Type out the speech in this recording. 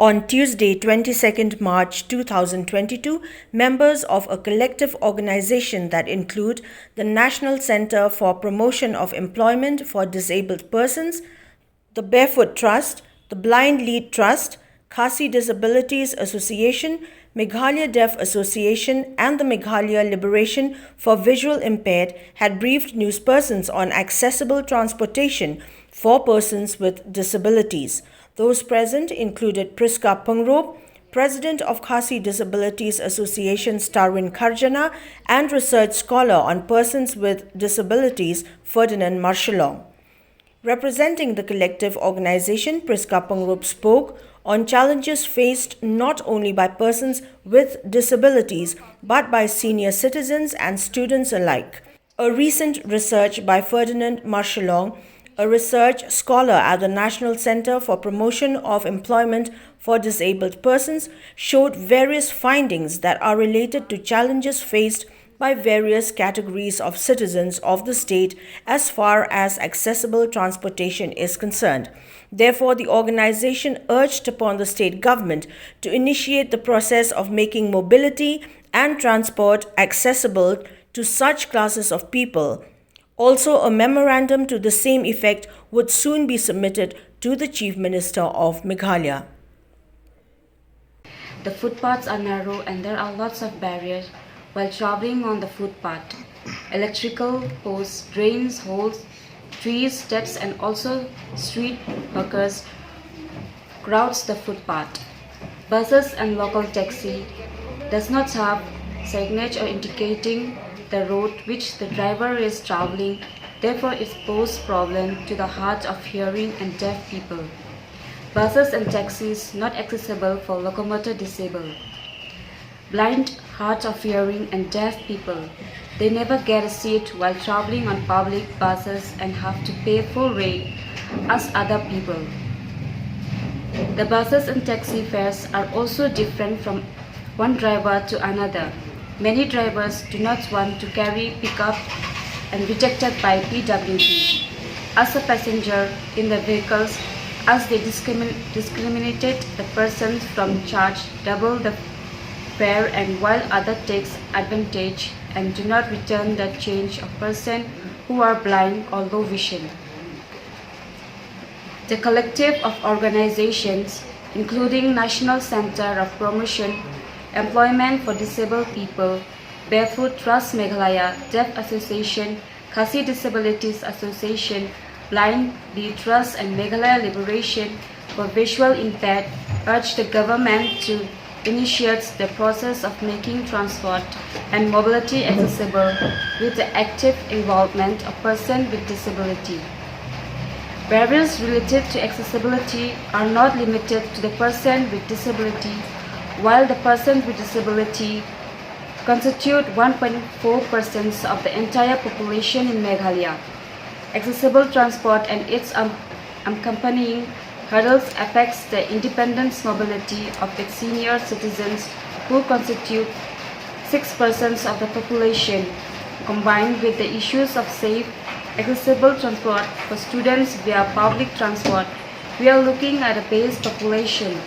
On Tuesday, 22nd March 2022, members of a collective organization that include the National Center for Promotion of Employment for Disabled Persons, the Barefoot Trust, the Blind Lead Trust, KHASI Disabilities Association, Meghalaya Deaf Association, and the Meghalaya Liberation for Visual Impaired had briefed newspersons on accessible transportation for persons with disabilities. Those present included PRISKA PYNGROPE, President of KHASI Disabilities Association STARWIN KHARJANA, and research scholar on persons with disabilities FERDINAND MARSHILONG. Representing the collective organization, PRISKA PYNGROPE spoke on challenges faced not only by persons with disabilities but by senior citizens and students alike. A recent research by Ferdinand Marshilong, a research scholar at the National Center for Promotion of Employment for Disabled Persons, showed various findings that are related to challenges faced by various categories of citizens of the state as far as accessible transportation is concerned. Therefore, the organization urged upon the state government to initiate the process of making mobility and transport accessible to such classes of people. Also, a memorandum to the same effect would soon be submitted to the Chief Minister of Meghalaya. The footpaths are narrow and there are lots of barriers while traveling on the footpath. Electrical posts, drains, holes, trees, steps, and also street hawkers crowds the footpath. Buses and local taxi does not have signage or indicating the road which the driver is traveling, therefore it poses problem to the hard of hearing and deaf people. Buses and taxis not accessible for locomotor disabled. Blind, hard of hearing and deaf people, they never get a seat while traveling on public buses and have to pay full rate as other people. The buses and taxi fares are also different from one driver to another. Many drivers do not want to carry pickup and rejected by PWDs as a passenger in the vehicles, as they discriminated the persons from charge double the fare, and while other takes advantage and do not return the change of person who are blind or low vision. The collective of organizations, including National Center of Promotion Employment for Disabled People, Barefoot Trust Meghalaya, Deaf Association, KHASI Disabilities Association, Blind Lead Trust, and Meghalaya Liberation for Visual Impaired, urge the government to initiate the process of making transport and mobility accessible with the active involvement of persons with disability. Barriers related to accessibility are not limited to the person with disability, while the persons with disability constitute 1.4% of the entire population in Meghalaya. Accessible transport and its accompanying hurdles affects the independent mobility of its senior citizens, who constitute 6% of the population. Combined with the issues of safe, accessible transport for students via public transport, we are looking at a base population